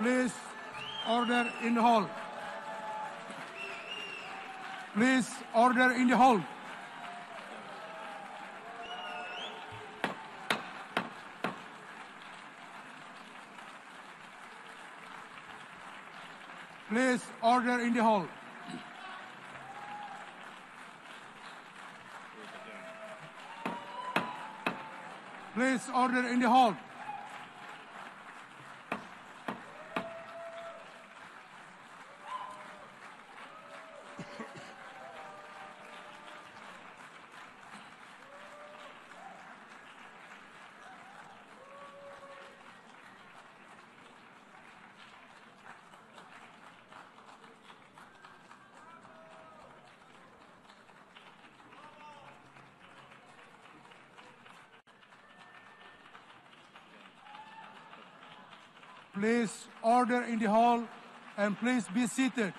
Please, order in the hall. Please, order in the hall. Please, order in the hall. Please, order in the hall. Please order in the hall and please be seated.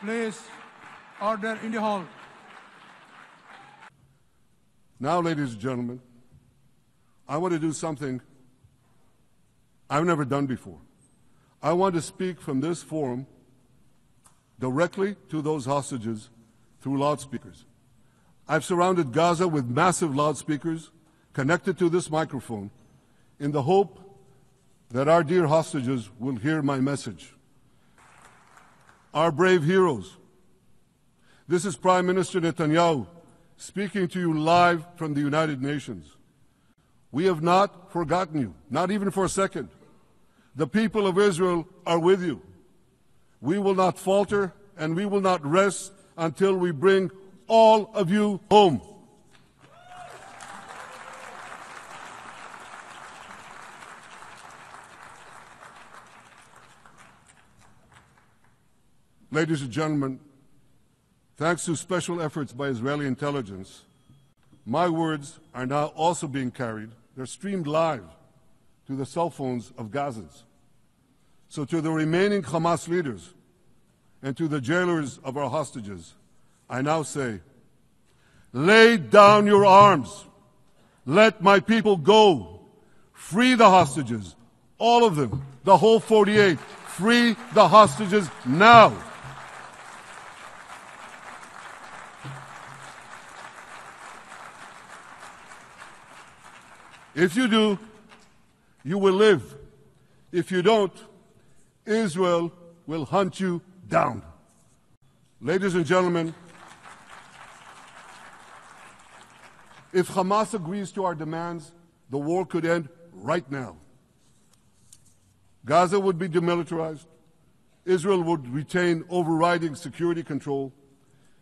Please order in the hall. Now, ladies and gentlemen, I want to do something I've never done before. I want to speak from this forum directly to those hostages through loudspeakers. I've surrounded Gaza with massive loudspeakers connected to this microphone in the hope that our dear hostages will hear my message. Our brave heroes, this is Prime Minister Netanyahu speaking to you live from the United Nations. We have not forgotten you, not even for a second. The people of Israel are with you. We will not falter and we will not rest until we bring all of you home. Ladies and gentlemen, thanks to special efforts by Israeli intelligence, my words are now also being carried. They're streamed live to the cell phones of Gazans. So to the remaining Hamas leaders and to the jailers of our hostages, I now say, lay down your arms. Let my people go. Free the hostages, all of them, the whole 48. Free the hostages now. If you do, you will live. If you don't, Israel will hunt you down. Ladies and gentlemen, if Hamas agrees to our demands, the war could end right now. Gaza would be demilitarized, Israel would retain overriding security control,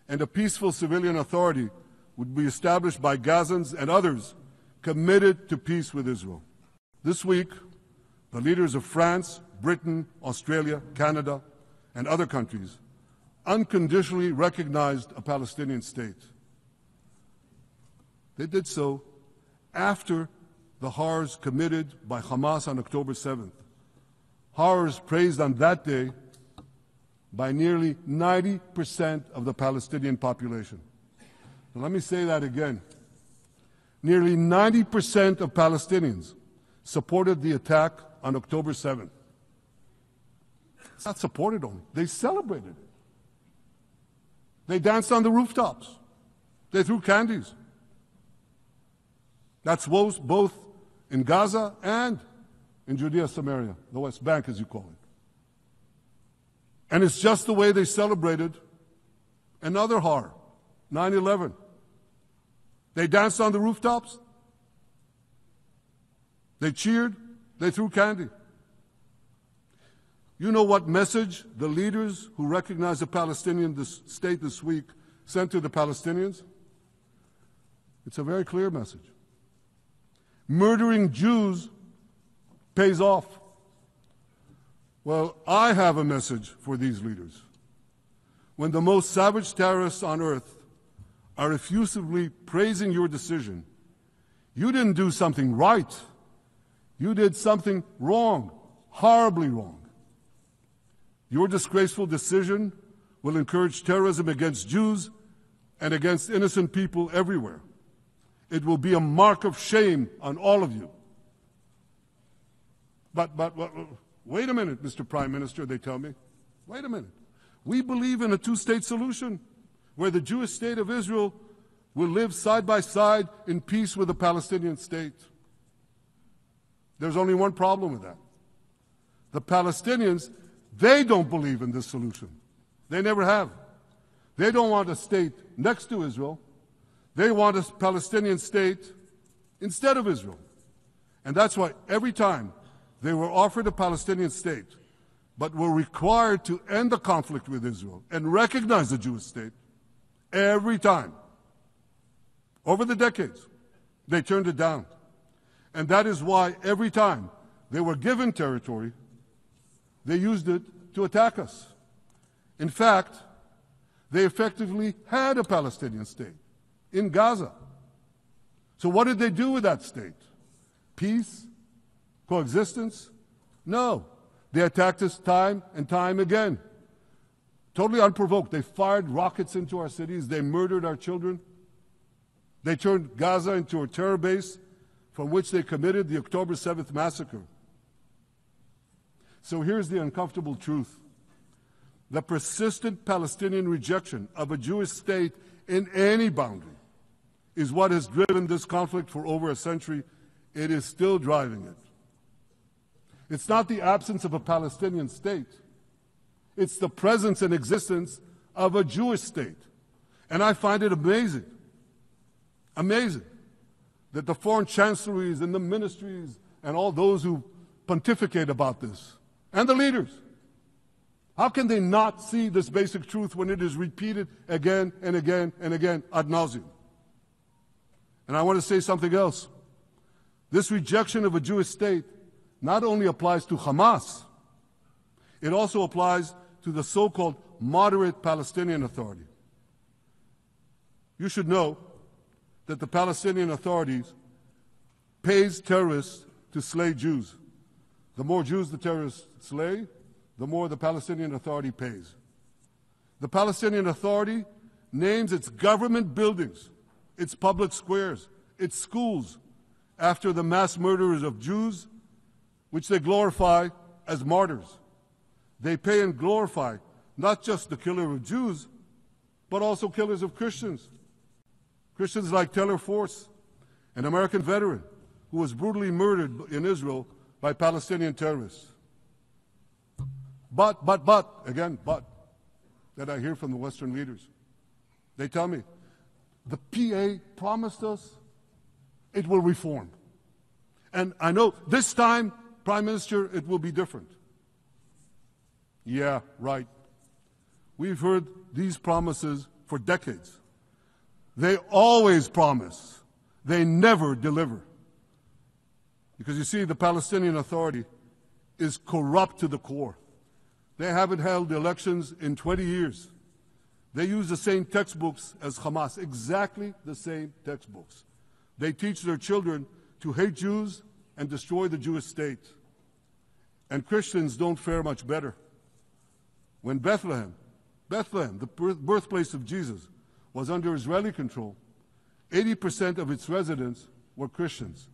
and a peaceful civilian authority would be established by Gazans and others committed to peace with Israel. This week, the leaders of France, Britain, Australia, Canada, and other countries unconditionally recognized a Palestinian state. They did so after the horrors committed by Hamas on October 7th. Horrors praised on that day by nearly 90% of the Palestinian population. Now, let me say that again. Nearly 90% of Palestinians supported the attack on October 7th. It's not supported only, they celebrated it. They danced on the rooftops. They threw candies. That's both in Gaza and in Judea, Samaria, the West Bank as you call it. And it's just the way they celebrated another horror, 9/11. They danced on the rooftops. They cheered. They threw candy. You know what message the leaders who recognized the Palestinian state this week sent to the Palestinians? It's a very clear message. Murdering Jews pays off. Well, I have a message for these leaders. When the most savage terrorists on earth are effusively praising your decision, you didn't do something right. You did something wrong, horribly wrong. Your disgraceful decision will encourage terrorism against Jews and against innocent people everywhere. It will be a mark of shame on all of you. But wait a minute, Mr. Prime Minister, they tell me. Wait a minute. We believe in a two-state solution where the Jewish state of Israel will live side by side in peace with the Palestinian state. There's only one problem with that. The Palestinians, they don't believe in this solution. They never have. They don't want a state next to Israel. They want a Palestinian state instead of Israel. And that's why every time they were offered a Palestinian state, but were required to end the conflict with Israel and recognize the Jewish state, every time, over the decades, they turned it down. And that is why every time they were given territory, they used it to attack us. In fact, they effectively had a Palestinian state in Gaza. So what did they do with that state? Peace? Coexistence? No. They attacked us time and time again. Totally unprovoked. They fired rockets into our cities. They murdered our children. They turned Gaza into a terror base from which they committed the October 7th massacre. So here's the uncomfortable truth. The persistent Palestinian rejection of a Jewish state in any boundary is what has driven this conflict for over a century. It is still driving it. It's not the absence of a Palestinian state. It's the presence and existence of a Jewish state. And I find it amazing, that the foreign chancelleries and the ministries and all those who pontificate about this, and the leaders, how can they not see this basic truth when it is repeated again and again and again ad nauseum? And I want to say something else. This rejection of a Jewish state not only applies to Hamas, it also applies to the so-called moderate Palestinian Authority. You should know that the Palestinian authorities pays terrorists to slay Jews. The more Jews the terrorists slay, the more the Palestinian Authority pays. The Palestinian Authority names its government buildings, its public squares, its schools, after the mass murderers of Jews, which they glorify as martyrs. They pay and glorify not just the killer of Jews, but also killers of Christians. Christians like Taylor Force, an American veteran who was brutally murdered in Israel by Palestinian terrorists. But, that I hear from the Western leaders. They tell me, the PA promised us it will reform. And I know this time, Prime Minister, it will be different. Yeah, right. We've heard these promises for decades. They always promise. They never deliver. Because you see, the Palestinian Authority is corrupt to the core. They haven't held elections in 20 years. They use the same textbooks as Hamas, exactly the same textbooks. They teach their children to hate Jews and destroy the Jewish state. And Christians don't fare much better. When Bethlehem, the birthplace of Jesus, was under Israeli control, 80% of its residents were Christians.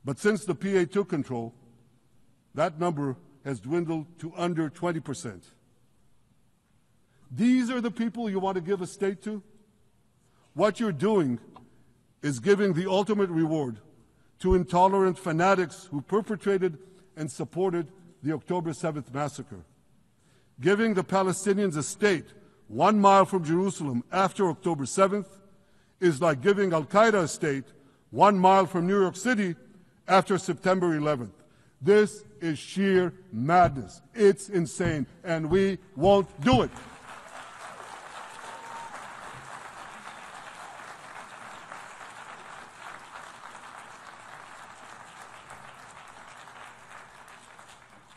But since the PA took control, that number has dwindled to under 20%. These are the people you want to give a state to? What you're doing is giving the ultimate reward to intolerant fanatics who perpetrated and supported the October 7th massacre. Giving the Palestinians a state 1 mile from Jerusalem after October 7th is like giving Al-Qaeda a state 1 mile from New York City after September 11th. This is sheer madness. It's insane, and we won't do it.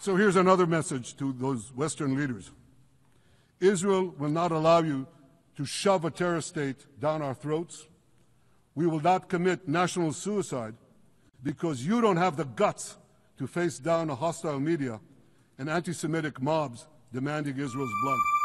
So here's another message to those Western leaders. Israel will not allow you to shove a terror state down our throats. We will not commit national suicide because you don't have the guts to face down a hostile media and anti-Semitic mobs demanding Israel's blood.